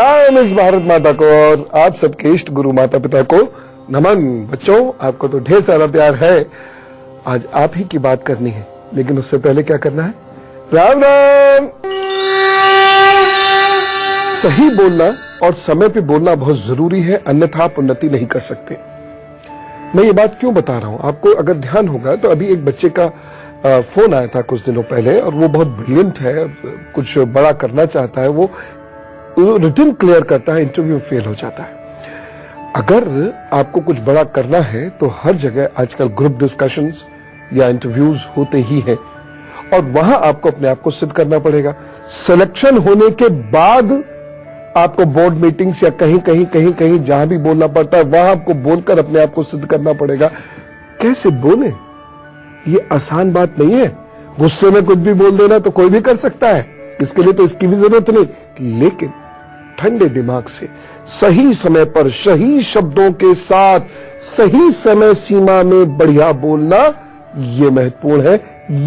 प्रणाम इस भारत माता को और आप सबके इष्ट गुरु माता पिता को नमन। बच्चों, आपको तो ढेर सारा प्यार है। आज आप ही की बात करनी है, लेकिन उससे पहले क्या करना है? राम राम। सही बोलना और समय पे बोलना बहुत जरूरी है, अन्यथा आप उन्नति नहीं कर सकते। मैं ये बात क्यों बता रहा हूं आपको? अगर ध्यान होगा तो अभी एक बच्चे का फोन आया था कुछ दिनों पहले, और वो बहुत ब्रिलियंट है, कुछ बड़ा करना चाहता है, वो रिटन क्लियर करता है, इंटरव्यू फेल हो जाता है। अगर आपको कुछ बड़ा करना है तो हर जगह आजकल ग्रुप डिस्कशंस या इंटरव्यूज होते ही हैं, और वहां आपको अपने आप को सिद्ध करना पड़ेगा। सिलेक्शन होने के बाद आपको बोर्ड मीटिंग्स या कहीं जहां भी बोलना पड़ता है वहां आपको बोलकर अपने आप को सिद्ध करना पड़ेगा। कैसे बोले, ये आसान बात नहीं है। गुस्से में कुछ भी बोल देना तो कोई भी कर सकता है, इसके लिए तो इसकी भी जरूरत नहीं। लेकिन ठंडे दिमाग से सही समय पर सही शब्दों के साथ सही समय सीमा में बढ़िया बोलना, यह महत्वपूर्ण है,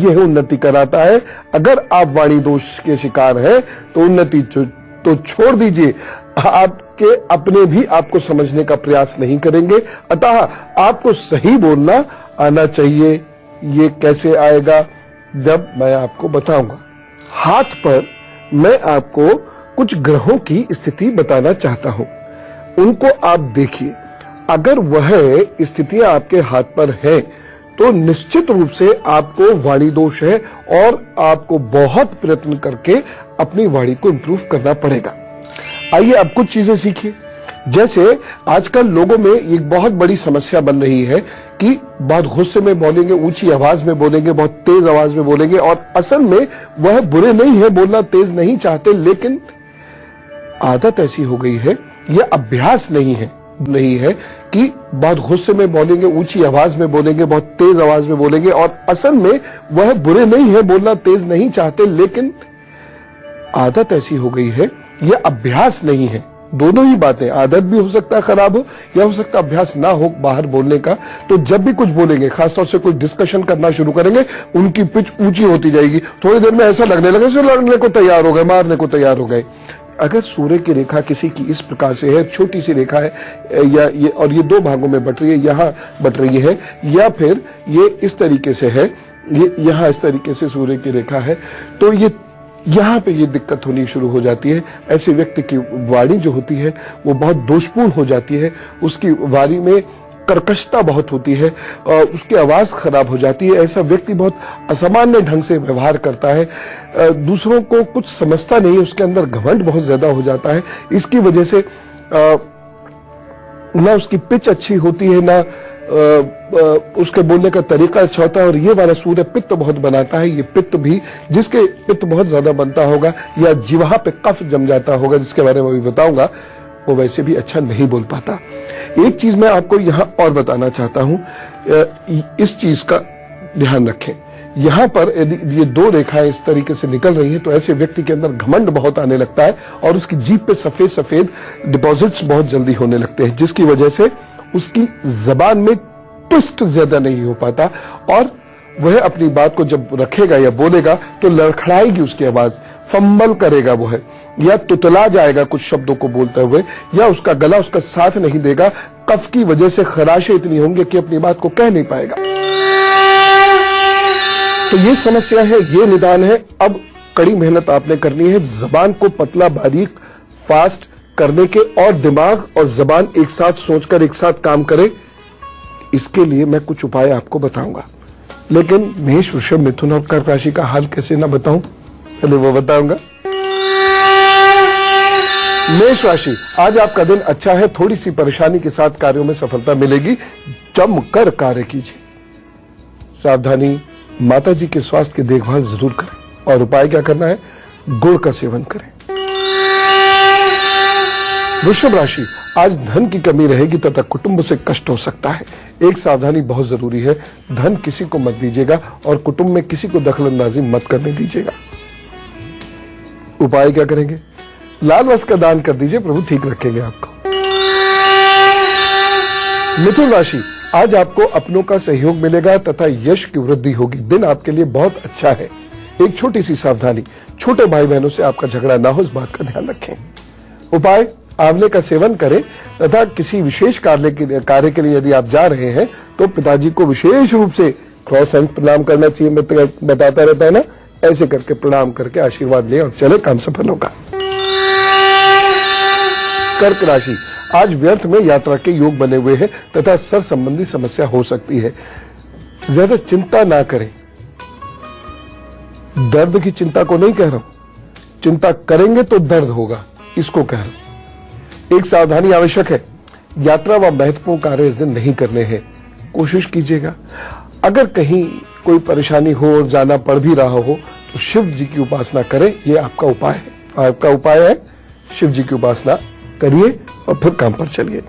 यह उन्नति कराता है। अगर आप वाणी दोष के शिकार हैं तो उन्नति तो छोड़ दीजिए, आपके अपने भी आपको समझने का प्रयास नहीं करेंगे। अतः आपको सही बोलना आना चाहिए। ये कैसे आएगा? जब मैं आपको बताऊंगा। हाथ पर मैं आपको कुछ ग्रहों की स्थिति बताना चाहता हूं, उनको आप देखिए। अगर वह स्थितियां आपके हाथ पर है तो निश्चित रूप से आपको वाणी दोष है, और आपको बहुत प्रयत्न करके अपनी वाणी को इंप्रूव करना पड़ेगा। आइए अब कुछ चीजें सीखिए। जैसे आजकल लोगों में एक बहुत बड़ी समस्या बन रही है कि बहुत गुस्से में बोलेंगे, ऊंची आवाज में बोलेंगे, बहुत तेज आवाज में बोलेंगे, और असल में वह बुरे नहीं है, बोलना तेज नहीं चाहते, लेकिन आदत ऐसी हो गई है, यह अभ्यास नहीं है कि बहुत गुस्से में बोलेंगे, ऊंची आवाज में बोलेंगे, बहुत तेज आवाज में बोलेंगे, और असल में वह बुरे नहीं है, बोलना तेज नहीं चाहते, लेकिन आदत ऐसी हो गई है, यह अभ्यास नहीं है। दोनों ही बातें, आदत भी हो सकता है खराब हो, या हो सकता है अभ्यास ना हो बाहर बोलने का। तो जब भी कुछ बोलेंगे, खासतौर से कोई डिस्कशन करना शुरू करेंगे, उनकी पिच ऊंची होती जाएगी। थोड़ी देर में ऐसा लगने लगे जैसे लड़ने को तैयार हो गए, मारने को तैयार हो गए। अगर सूर्य की रेखा किसी की इस प्रकार से है, छोटी सी रेखा है, या ये दो भागों में बट रही है, यहां बट रही है, या फिर ये इस तरीके से है, ये यहां इस तरीके से सूर्य की रेखा है, तो ये यहां पे ये दिक्कत होनी शुरू हो जाती है। ऐसे व्यक्ति की वाणी जो होती है वो बहुत दोषपूर्ण हो जाती है, उसकी वाणी में कर्कशता बहुत होती है, और उसकी आवाज खराब हो जाती है। ऐसा व्यक्ति बहुत असामान्य ढंग से व्यवहार करता है, दूसरों को कुछ समझता नहीं, उसके अंदर घमंड बहुत ज्यादा हो जाता है। इसकी वजह से ना उसकी पिच अच्छी होती है, ना उसके बोलने का तरीका अच्छा होता है। और ये वाला सूर्य पित्त बहुत बनाता है। ये पित्त भी, जिसके पित्त बहुत ज्यादा बनता होगा या जिह्वा पे कफ जम जाता होगा, जिसके बारे में भी बताऊंगा, वो वैसे भी अच्छा नहीं बोल पाता। एक चीज मैं आपको यहां और बताना चाहता हूं, इस चीज का ध्यान रखें। यहां पर यदि ये दो रेखाएं इस तरीके से निकल रही हैं तो ऐसे व्यक्ति के अंदर घमंड बहुत आने लगता है, और उसकी जीभ पे सफेद सफेद डिपॉजिट्स बहुत जल्दी होने लगते हैं, जिसकी वजह से उसकी जबान में ट्विस्ट ज्यादा नहीं हो पाता, और वह अपनी बात को जब रखेगा या बोलेगा तो लड़खड़ाएगी उसकी आवाज, फंबल करेगा वो है, या तुतला जाएगा कुछ शब्दों को बोलते हुए, या उसका गला उसका साथ नहीं देगा। कफ की वजह से खराशें इतनी होंगी कि अपनी बात को कह नहीं पाएगा। तो ये समस्या है, ये निदान है। अब कड़ी मेहनत आपने करनी है, जबान को पतला बारीक फास्ट करने के, और दिमाग और जबान एक साथ सोचकर एक साथ काम करे। इसके लिए मैं कुछ उपाय आपको बताऊंगा, लेकिन मेष, वृषभ, मिथुन और कर्क राशि का हाल कैसे ना बताऊं, चलिए वो बताऊंगा। मेष राशि, आज आपका दिन अच्छा है, थोड़ी सी परेशानी के साथ कार्यों में सफलता मिलेगी, जमकर कार्य कीजिए। सावधानी, माता जी के स्वास्थ्य की देखभाल जरूर करें, और उपाय क्या करना है? गुड़ का सेवन करें। वृषभ राशि, आज धन की कमी रहेगी तथा कुटुंब से कष्ट हो सकता है। एक सावधानी बहुत जरूरी है, धन किसी को मत दीजिएगा, और कुटुंब में किसी को दखलंदाजी मत करने दीजिएगा। उपाय क्या करेंगे? लाल वस्त्र का दान कर दीजिए, प्रभु ठीक रखेंगे आपको। मिथुन राशि, आज आपको अपनों का सहयोग मिलेगा तथा यश की वृद्धि होगी। दिन आपके लिए बहुत अच्छा है। एक छोटी सी सावधानी, छोटे भाई बहनों से आपका झगड़ा ना हो, इस बात का ध्यान रखें। उपाय, आंवले का सेवन करें तथा किसी विशेष कार्य के लिए यदि आप जा रहे हैं तो पिताजी को विशेष रूप से क्रॉस हैंड प्रणाम करना चाहिए। बताता रहता है ना, ऐसे करके प्रणाम करके आशीर्वाद ले और चले, काम सफल होगा। कर्क राशि, आज व्यर्थ में यात्रा के योग बने हुए हैं तथा सर संबंधी समस्या हो सकती है। ज्यादा चिंता ना करें। दर्द की चिंता को नहीं कह रहा हूं, चिंता करेंगे तो दर्द होगा, इसको कह रहा हूं। एक सावधानी आवश्यक है, यात्रा व महत्वपूर्ण कार्य इस दिन नहीं करने हैं, कोशिश कीजिएगा। अगर कहीं कोई परेशानी हो और जाना पड़ भी रहा हो तो शिव जी की उपासना करें, यह आपका उपाय है। आपका उपाय है शिव जी की उपासना करिए और फिर काम पर चलिए।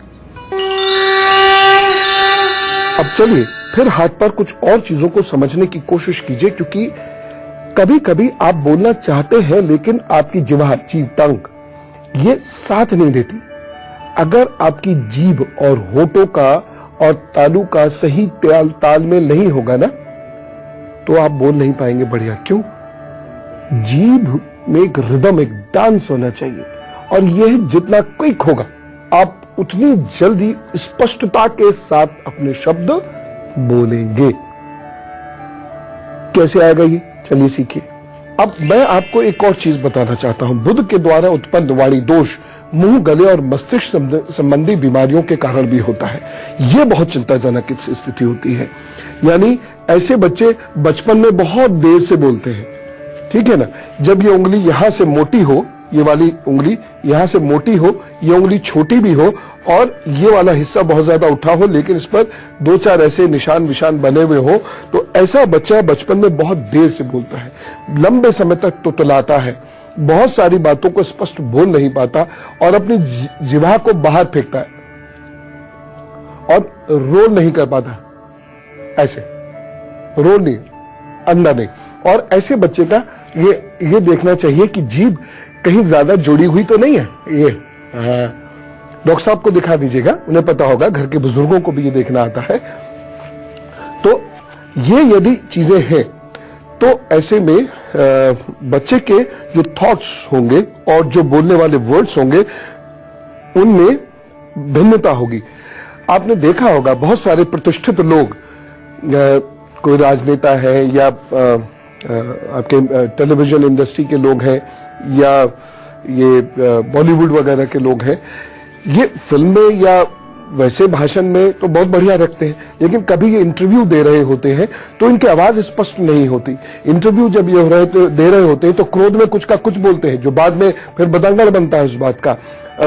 अब चलिए फिर हाथ पर कुछ और चीजों को समझने की कोशिश कीजिए, क्योंकि कभी कभी आप बोलना चाहते हैं लेकिन आपकी जिह्वा, जीभ, टंग ये साथ नहीं देती। अगर आपकी जीभ और होठों का और तालू का सही तालमेल नहीं होगा ना तो आप बोल नहीं पाएंगे बढ़िया। क्यों? जीभ में एक रिदम, एक डांस होना चाहिए और यह जितना क्विक होगा आप उतनी जल्दी स्पष्टता के साथ अपने शब्द बोलेंगे। कैसे आएगा ये? चलिए सीखिए। अब मैं आपको एक और चीज बताना चाहता हूं। बुध के द्वारा उत्पन्न वाणी दोष मुंह, गले और मस्तिष्क संबंधी बीमारियों के कारण भी होता है। यह बहुत चिंताजनक स्थिति होती है। यानी ऐसे बच्चे बचपन में बहुत देर से बोलते हैं, ठीक है ना। जब ये उंगली यहां से मोटी हो, ये वाली उंगली यहां से मोटी हो, ये उंगली छोटी भी हो और ये वाला हिस्सा बहुत ज्यादा उठा हो, लेकिन इस पर 2-4 ऐसे निशान विशान बने हुए हो, तो ऐसा बच्चा बचपन में बहुत देर से बोलता है, लंबे समय तक तुतलाता है, बहुत सारी बातों को स्पष्ट बोल नहीं पाता और अपनी जिह्वा को बाहर फेंकता है और रोल नहीं कर पाता। ऐसे रोल नहीं, अंदर नहीं। और ऐसे बच्चे का ये देखना चाहिए कि जीभ कहीं ज्यादा जुड़ी हुई तो नहीं है। ये डॉक्टर साहब को दिखा दीजिएगा, उन्हें पता होगा, घर के बुजुर्गों को भी ये देखना आता है। तो ये यदि चीजें हैं तो ऐसे में बच्चे के जो थॉट्स होंगे और जो बोलने वाले वर्ड्स होंगे उनमें भिन्नता होगी। आपने देखा होगा बहुत सारे प्रतिष्ठित लोग, कोई राजनेता है या आपके टेलीविजन इंडस्ट्री के लोग हैं या ये बॉलीवुड वगैरह के लोग हैं, ये फिल्में या वैसे भाषण में तो बहुत बढ़िया रखते हैं, लेकिन कभी ये इंटरव्यू दे रहे होते हैं तो इनकी आवाज स्पष्ट नहीं होती। इंटरव्यू जब ये दे रहे होते हैं तो क्रोध में कुछ का कुछ बोलते हैं, जो बाद में फिर बदंगड़ बनता है उस बात का।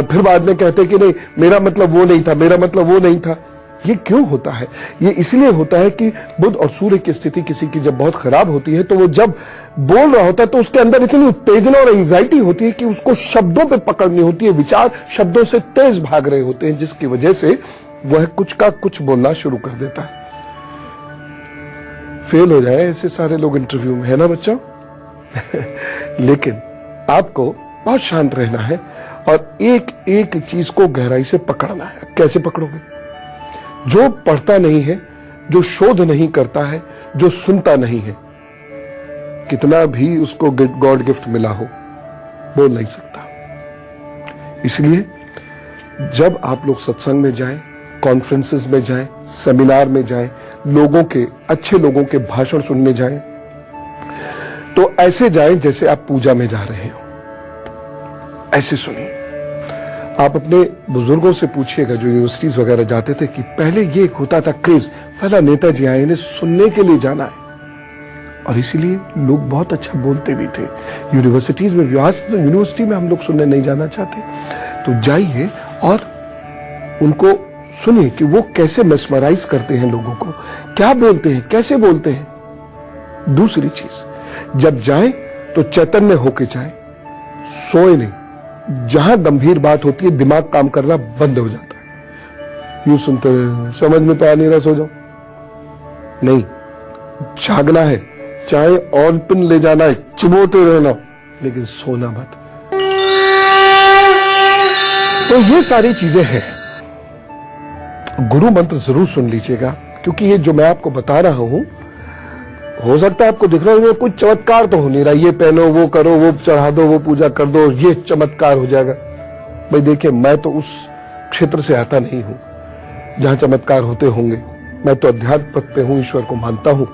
फिर बाद में कहते हैं कि नहीं, मेरा मतलब वो नहीं था, मेरा मतलब वो नहीं था। ये क्यों होता है? ये इसलिए होता है कि बुध और सूर्य की स्थिति किसी की जब बहुत खराब होती है तो वो जब बोल रहा होता है तो उसके अंदर इतनी उत्तेजना और एंजाइटी होती है कि उसको शब्दों पे पकड़नी होती है, विचार शब्दों से तेज भाग रहे होते हैं, जिसकी वजह से वह कुछ का कुछ बोलना शुरू कर देता है। फेल हो जाए ऐसे सारे लोग इंटरव्यू में, है ना बच्चों? लेकिन आपको बहुत शांत रहना है और एक एक चीज को गहराई से पकड़ना है। कैसे पकड़ोगे? जो पढ़ता नहीं है, जो शोध नहीं करता है, जो सुनता नहीं है, कितना भी उसको गॉड गिफ्ट मिला हो, बोल नहीं सकता। इसलिए जब आप लोग सत्संग में जाएं, कॉन्फ्रेंसेस में जाएं, सेमिनार में जाएं, लोगों के, अच्छे लोगों के भाषण सुनने जाएं, तो ऐसे जाएं जैसे आप पूजा में जा रहे हो। ऐसे सुनिए। आप अपने बुजुर्गों से पूछिएगा जो यूनिवर्सिटीज वगैरह जाते थे कि पहले ये होता था क्रेज, पहला नेताजी आए, इन्हें सुनने के लिए जाना है, और इसीलिए लोग बहुत अच्छा बोलते भी थे। यूनिवर्सिटीज में भी, आज तो यूनिवर्सिटी में हम लोग सुनने नहीं जाना चाहते, तो जाइए और उनको सुनिए कि वो कैसे मेस्मराइज करते हैं लोगों को, क्या बोलते हैं, कैसे बोलते हैं। दूसरी चीज, जब जाए तो चैतन्य होके जाए, सोए नहीं। जहां गंभीर बात होती है दिमाग काम करना बंद हो जाता है। यूं सुनते हैं, समझ में तो आ नहीं रहा, सो जाओ। नहीं, जागना है, चाहे ऑन पिन ले जाना है, चुभोते रहना, लेकिन सोना मत। तो ये सारी चीजें हैं। गुरु मंत्र जरूर सुन लीजिएगा, क्योंकि ये जो मैं आपको बता रहा हूं, हो सकता है आपको दिख रहा है कुछ चमत्कार तो हो नहीं रहा, ये पहनो, वो करो, वो चढ़ा दो, वो पूजा कर दो, ये चमत्कार हो जाएगा। भाई देखिए, मैं तो उस क्षेत्र से आता नहीं हूं जहां चमत्कार होते होंगे। मैं तो अध्यात्म पथ पे हूं, ईश्वर को मानता हूं,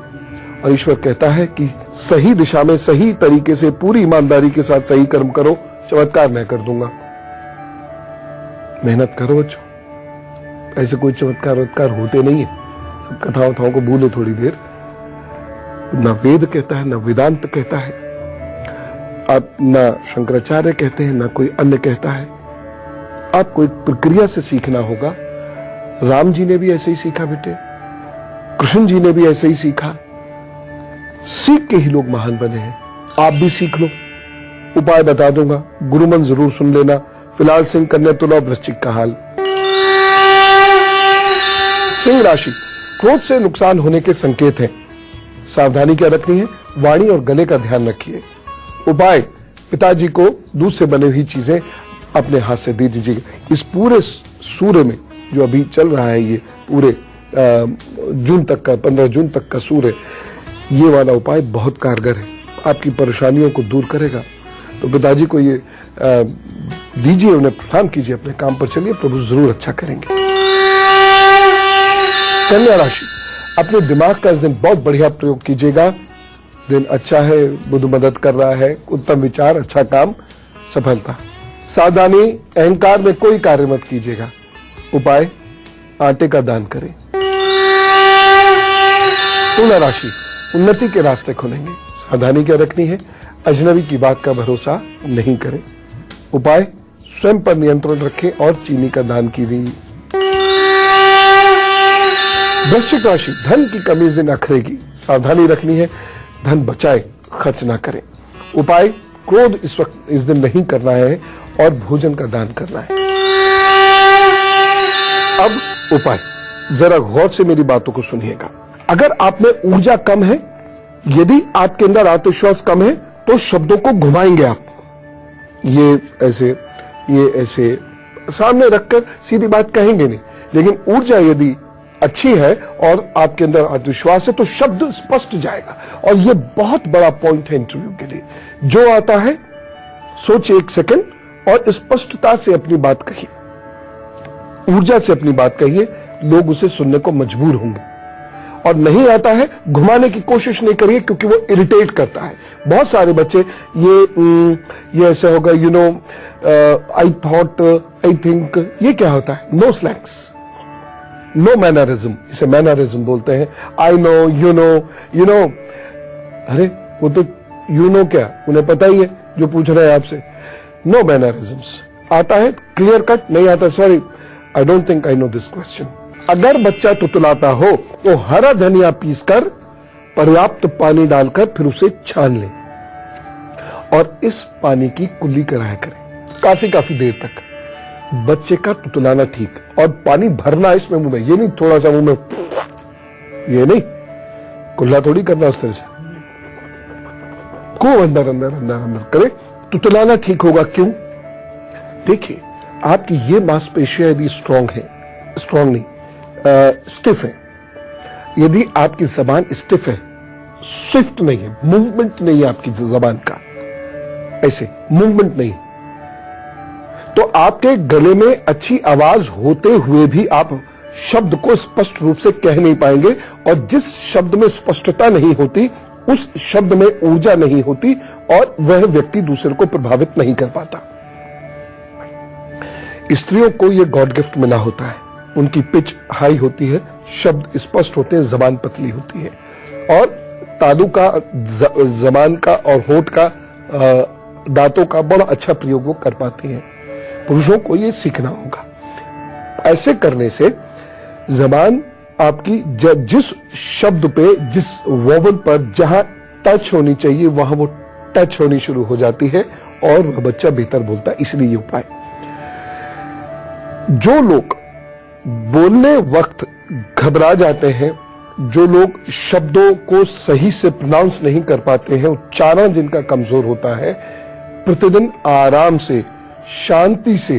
और ईश्वर कहता है कि सही दिशा में सही तरीके से पूरी ईमानदारी के साथ सही कर्म करो, चमत्कार मैं कर दूंगा। मेहनत करो बच्चों, ऐसे कोई चमत्कार होते नहीं है। सब कथा वथाओं को भूलो थोड़ी देर। न वेद कहता है, न वेदांत कहता है, आप न शंकराचार्य कहते हैं, न कोई अन्य कहता है। आपको एक प्रक्रिया से सीखना होगा। राम जी ने भी ऐसे ही सीखा बेटे, कृष्ण जी ने भी ऐसे ही सीखा। सीख के ही लोग महान बने हैं। आप भी सीख लो। उपाय बता दूंगा, गुरुमन जरूर सुन लेना। फिलहाल सिंह, कन्या, तुला, वृश्चिक का हाल। सिंह राशि, क्रोध से नुकसान होने के संकेत हैं। सावधानी क्या रखनी है? वाणी और गले का ध्यान रखिए। उपाय, पिताजी को दूध से बनी हुई चीजें अपने हाथ से दे दीजिएगा। इस पूरे सूर्य में जो अभी चल रहा है, ये पूरे जून तक का, 15 जून तक का सूर्य, ये वाला उपाय बहुत कारगर है, आपकी परेशानियों को दूर करेगा। तो पिताजी को ये दीजिए, उन्हें प्रणाम कीजिए, अपने काम पर चलिए, प्रभु जरूर अच्छा करेंगे। कन्या राशि, अपने दिमाग का इस दिन बहुत बढ़िया प्रयोग कीजिएगा। दिन अच्छा है, बुध मदद कर रहा है, उत्तम विचार, अच्छा काम, सफलता। सावधानी, अहंकार में कोई कार्य मत कीजिएगा। उपाय, आटे का दान करें। तुला राशि, उन्नति के रास्ते खुलेंगे। सावधानी क्या रखनी है? अजनबी की बात का भरोसा नहीं करें। उपाय, स्वयं पर नियंत्रण रखें और चीनी का दान कीजिए। वृश्चिक राशि, धन की कमी इस दिन अखरेगी। सावधानी रखनी है, धन बचाए, खर्च ना करें। उपाय, क्रोध इस दिन नहीं करना है और भोजन का दान करना है। अब उपाय, जरा गौर से मेरी बातों को सुनिएगा। अगर आप में ऊर्जा कम है, यदि आपके अंदर आत्मविश्वास कम है, तो शब्दों को घुमाएंगे आप। ये ऐसे सामने रखकर सीधी बात कहेंगे नहीं। लेकिन ऊर्जा यदि अच्छी है और आपके अंदर आत्मविश्वास है, तो शब्द स्पष्ट जाएगा। और यह बहुत बड़ा पॉइंट है इंटरव्यू के लिए। जो आता है, सोचिए 1 सेकंड और स्पष्टता से अपनी बात कहिए, ऊर्जा से अपनी बात कहिए, लोग उसे सुनने को मजबूर होंगे। और नहीं आता है, घुमाने की कोशिश नहीं करिए, क्योंकि वो इरिटेट करता है। बहुत सारे बच्चे ये ऐसा होगा, you know, I thought, I think, ये क्या होता है? नो स्लैंग्स, नो मैनरिज्म, इसे मैनरिज्म बोलते हैं। आई नो, यू नो, अरे वो तो यू नो क्या, उन्हें पता ही है जो पूछ रहे हैं आपसे। No mannerisms. आता है क्लियर कट? नहीं आता, sorry, I don't think I know this question. अगर बच्चा तुतलाता हो तो हरा धनिया पीसकर पर्याप्त पानी डालकर फिर उसे छान लें और इस पानी की कुल्ली कराया करें काफी देर तक। बच्चे का तुतलाना ठीक, और पानी भरना इसमें मुंह में, ये नहीं थोड़ा सा मुंह में, ये नहीं, कुल्ला थोड़ी करना उस तरह से, को अंदर अंदर अंदर अंदर करे। तुतलाना ठीक होगा। क्यों? देखिए, आपकी ये मांसपेशियां यदि स्ट्रांग नहीं, स्टिफ है, यदि आपकी जबान स्टिफ है, स्विफ्ट नहीं है, मूवमेंट नहीं है आपकी जबान का, ऐसे मूवमेंट नहीं, तो आपके गले में अच्छी आवाज होते हुए भी आप शब्द को स्पष्ट रूप से कह नहीं पाएंगे। और जिस शब्द में स्पष्टता नहीं होती, उस शब्द में ऊर्जा नहीं होती, और वह व्यक्ति दूसरे को प्रभावित नहीं कर पाता। स्त्रियों को यह गॉड गिफ्ट मिला होता है। उनकी पिच हाई होती है, शब्द स्पष्ट होते हैं, जबान पतली होती है, और तालू का, जबान का और होठ का, दांतों का बड़ा अच्छा प्रयोग वो कर पाती हैं। पुरुषों को ये सीखना होगा। ऐसे करने से जबान आपकी जिस शब्द पे, जिस वोवल पर जहां टच होनी चाहिए, वहां वो टच होनी शुरू हो जाती है और वह बच्चा बेहतर बोलता है। इसलिए ये उपाय। जो लोग बोलने वक्त घबरा जाते हैं, जो लोग शब्दों को सही से प्रोनाउंस नहीं कर पाते हैं, उच्चारण जिनका कमजोर होता है, प्रतिदिन आराम से, शांति से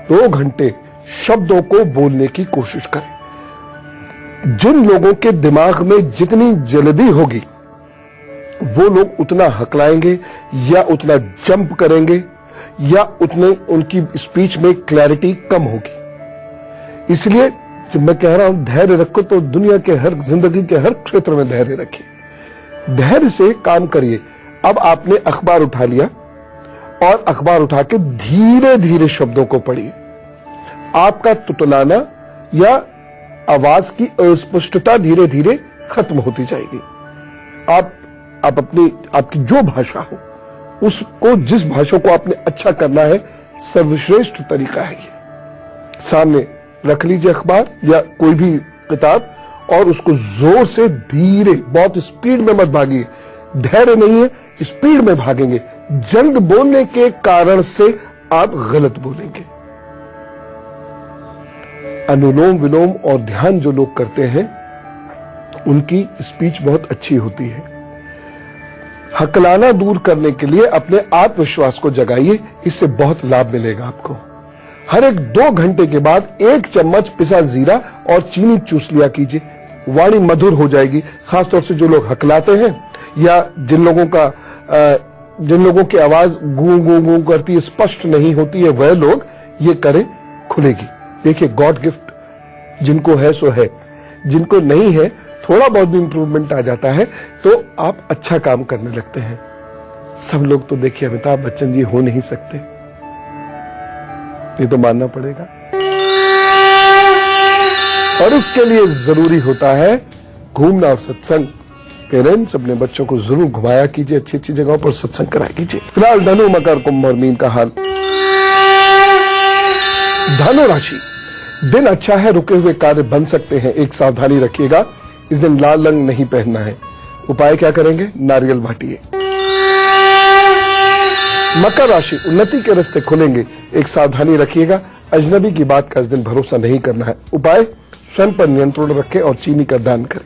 2 घंटे शब्दों को बोलने की कोशिश करें। जिन लोगों के दिमाग में जितनी जल्दी होगी, वो लोग उतना हकलाएंगे या उतना जंप करेंगे या उतने उनकी स्पीच में क्लैरिटी कम होगी। इसलिए जब मैं कह रहा हूं धैर्य रखो, तो दुनिया के जिंदगी के हर क्षेत्र में धैर्य रखिए, धैर्य से काम करिए। अब आपने अखबार उठा लिया और अखबार उठा के धीरे धीरे शब्दों को पढ़िए। आपका तुतलाना या आवाज की अस्पष्टता धीरे धीरे खत्म होती जाएगी। आप आपकी जो भाषा हो उसको, जिस भाषा को आपने अच्छा करना है, सर्वश्रेष्ठ तरीका है ये। सामने रख लीजिए अखबार या कोई भी किताब और उसको जोर से धीरे, बहुत स्पीड में मत भागिए। धैर्य नहीं है, स्पीड में भागेंगे। जल्द बोलने के कारण से आप गलत बोलेंगे। अनुलोम विलोम और ध्यान जो लोग करते हैं उनकी स्पीच बहुत अच्छी होती है। हकलाना दूर करने के लिए अपने आत्मविश्वास को जगाइए, इससे बहुत लाभ मिलेगा आपको। हर एक 2 घंटे के बाद 1 चम्मच पिसा जीरा और चीनी चूस लिया कीजिए, वाणी मधुर हो जाएगी। खासतौर से जो लोग हकलाते हैं या जिन लोगों की आवाज गूं गूं गूं करती है, स्पष्ट नहीं होती है, वह लोग ये करें, खुलेगी। देखिए, गॉड गिफ्ट जिनको है सो है, जिनको नहीं है थोड़ा बहुत भी इंप्रूवमेंट आ जाता है तो आप अच्छा काम करने लगते हैं। सब लोग तो देखिए अमिताभ बच्चन जी हो नहीं सकते, ये तो मानना पड़ेगा। और इसके लिए जरूरी होता है घूमना और सत्संग। पेरेंट्स अपने बच्चों को जरूर घुमाया कीजिए, अच्छी अच्छी जगहों पर सत्संग कराया कीजिए। फिलहाल धनु, मकर, कुंभ और मीन का हाल। धनु राशि, दिन अच्छा है, रुके हुए कार्य बन सकते हैं। एक सावधानी रखिएगा, इस दिन लाल रंग नहीं पहनना है। उपाय क्या करेंगे? नारियल बांटिए। मकर राशि, उन्नति के रास्ते खुलेंगे, एक सावधानी रखिएगा, अजनबी की बात का इस दिन भरोसा नहीं करना है। उपाय, स्वयं पर नियंत्रण रखें और चीनी का दान करें।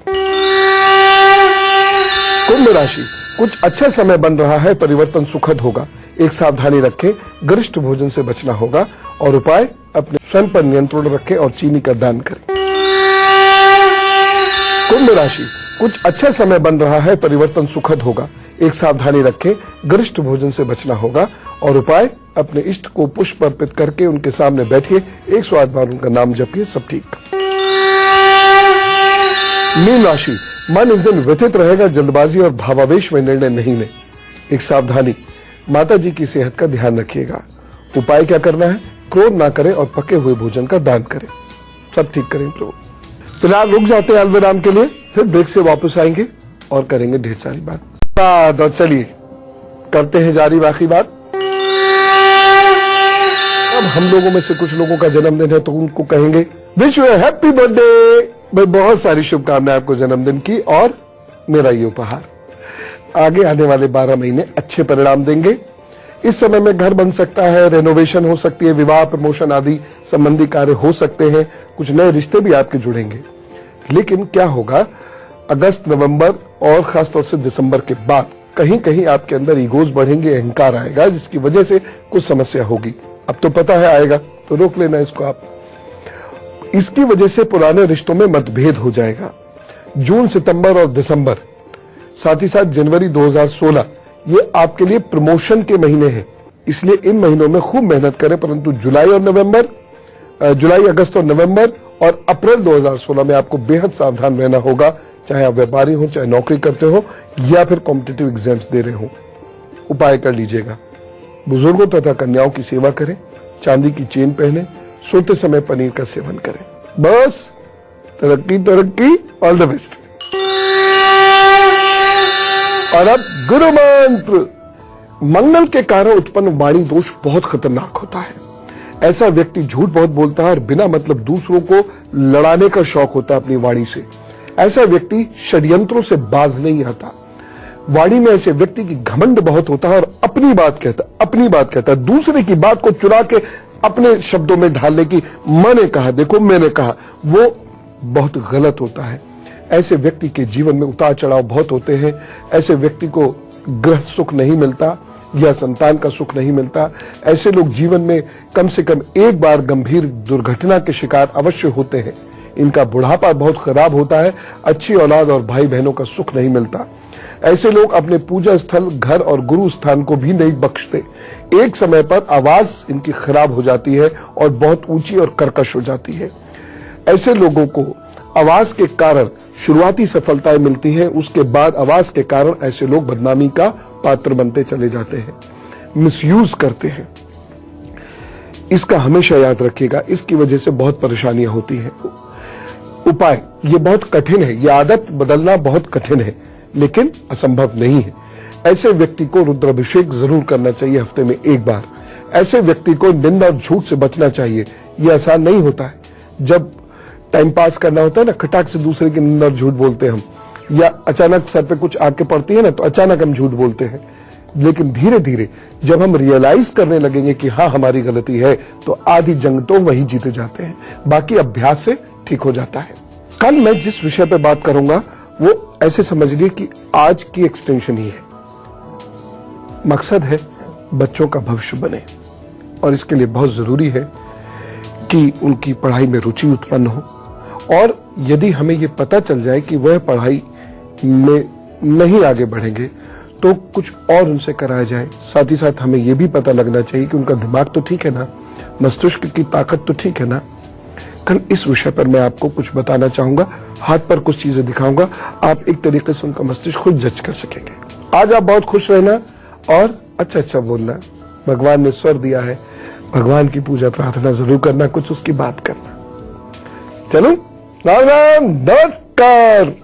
कुंभ राशि, कुछ अच्छा समय बन रहा है, परिवर्तन सुखद होगा, एक सावधानी रखें, गरिष्ठ भोजन से बचना होगा। और उपाय, अपने स्वयं पर नियंत्रण रखें और चीनी का दान करें। कुंभ राशि, कुछ अच्छा समय बन रहा है, परिवर्तन सुखद होगा, एक सावधानी रखें, गरिष्ठ भोजन से बचना होगा। और उपाय, अपने इष्ट को पुष्प अर्पित करके उनके सामने बैठिए, 108 बार उनका नाम जपिए, सब ठीक। मीन राशि, मन इस दिन व्यथित रहेगा, जल्दबाजी और भावावेश में निर्णय नहीं लें, एक सावधानी, माता जी की सेहत का ध्यान रखिएगा। उपाय क्या करना है? क्रोध ना करें और पके हुए भोजन का दान करें, सब ठीक करें प्रभु। फिलहाल रुक जाते हैं अल्पविराम के लिए, फिर ब्रेक से वापस आएंगे और करेंगे ढेर सारी बात। और चलिए करते हैं जारी बाकी बात। अब हम लोगों में से कुछ लोगों का जन्मदिन है तो उनको कहेंगे विश यू हैप्पी बर्थडे। भाई बहुत सारी शुभकामनाएं आपको जन्मदिन की, और मेरा ये उपहार। आगे आने वाले 12 महीने अच्छे परिणाम देंगे। इस समय में घर बन सकता है, रेनोवेशन हो सकती है, विवाह प्रमोशन आदि संबंधी कार्य हो सकते हैं, कुछ नए रिश्ते भी आपके जुड़ेंगे। लेकिन क्या होगा, अगस्त, नवंबर और खासतौर से दिसंबर के बाद कहीं कहीं आपके अंदर ईगोज बढ़ेंगे, अहंकार आएगा, जिसकी वजह से कुछ समस्या होगी। अब तो पता है आएगा, तो रोक लेना इसको आप। इसकी वजह से पुराने रिश्तों में मतभेद हो जाएगा। जून, सितंबर और दिसंबर, साथ ही साथ जनवरी 2016, ये आपके लिए प्रमोशन के महीने हैं, इसलिए इन महीनों में खूब मेहनत करें। परंतु जुलाई, अगस्त और नवंबर और अप्रैल 2016 में आपको बेहद सावधान रहना होगा, चाहे आप व्यापारी हो, चाहे नौकरी करते हो या फिर कॉम्पिटिटिव एग्जाम्स दे रहे हो। उपाय कर लीजिएगा, बुजुर्गों तथा कन्याओं की सेवा करें, चांदी की चेन पहने, सोते समय पनीर का सेवन करें। बस तरक्की तरक्की, ऑल द बेस्ट। और अब गुरु मंत्र। मंगल के कारण उत्पन्न वाणी दोष बहुत खतरनाक होता है। ऐसा व्यक्ति झूठ बहुत बोलता है और बिना मतलब दूसरों को लड़ाने का शौक होता है अपनी वाणी से। ऐसा व्यक्ति षड्यंत्रों से बाज नहीं आता। वाणी में ऐसे व्यक्ति की घमंड बहुत होता है और अपनी बात कहता है, दूसरे की बात को चुरा के अपने शब्दों में ढालने की, मैंने कहा, देखो मैंने कहा, वो बहुत गलत होता है। ऐसे व्यक्ति के जीवन में उतार चढ़ाव बहुत होते हैं। ऐसे व्यक्ति को गृह सुख नहीं मिलता या संतान का सुख नहीं मिलता। ऐसे लोग जीवन में कम से कम एक बार गंभीर दुर्घटना के शिकार अवश्य होते हैं। इनका बुढ़ापा बहुत खराब होता है, अच्छी औलाद और भाई बहनों का सुख नहीं मिलता। ऐसे लोग अपने पूजा स्थल, घर और गुरु स्थान को भी नहीं बख्शते। एक समय पर आवाज इनकी खराब हो जाती है और बहुत ऊंची और कर्कश हो जाती है। ऐसे लोगों को आवाज के कारण शुरुआती सफलताएं मिलती हैं, उसके बाद आवाज के कारण ऐसे लोग बदनामी का पात्र बनते चले जाते हैं, मिसयूज करते हैं। इसका हमेशा याद रखिएगा, इसकी वजह से बहुत परेशानियां होती हैं। उपाय ये बहुत कठिन है, ये आदत बदलना बहुत कठिन है, लेकिन असंभव नहीं है। ऐसे व्यक्ति को रुद्राभिषेक जरूर करना चाहिए हफ्ते में एक बार। ऐसे व्यक्ति को निंदा और झूठ से बचना चाहिए। यह आसान नहीं होता है। जब टाइम पास करना होता है ना, खटाक से दूसरे की निंदा और झूठ बोलते हैं हम, या अचानक सर पे कुछ आके पड़ती है ना, तो अचानक हम झूठ बोलते हैं। लेकिन धीरे धीरे जब हम रियलाइज करने लगेंगे कि हाँ हमारी गलती है, तो आधी जंग तो वही जीते जाते हैं, बाकी अभ्यास से ठीक हो जाता है। कल मैं जिस विषय पे बात करूंगा वो ऐसे समझिए कि आज की एक्सटेंशन ही है। मकसद है बच्चों का भविष्य बने, और इसके लिए बहुत जरूरी है कि उनकी पढ़ाई में रुचि उत्पन्न हो, और यदि हमें यह पता चल जाए कि वह पढ़ाई में नहीं आगे बढ़ेंगे तो कुछ और उनसे कराया जाए। साथ ही साथ हमें यह भी पता लगना चाहिए कि उनका दिमाग तो ठीक है ना, मस्तिष्क की ताकत तो ठीक है ना। कल इस विषय पर मैं आपको कुछ बताना चाहूंगा, हाथ पर कुछ चीजें दिखाऊंगा, आप एक तरीके से उनका मस्तिष्क खुद जज कर सकेंगे। आज आप बहुत खुश रहना और अच्छा अच्छा बोलना। भगवान ने स्वर दिया है, भगवान की पूजा प्रार्थना जरूर करना, कुछ उसकी बात करना। चलो, राम राम, नमस्कार।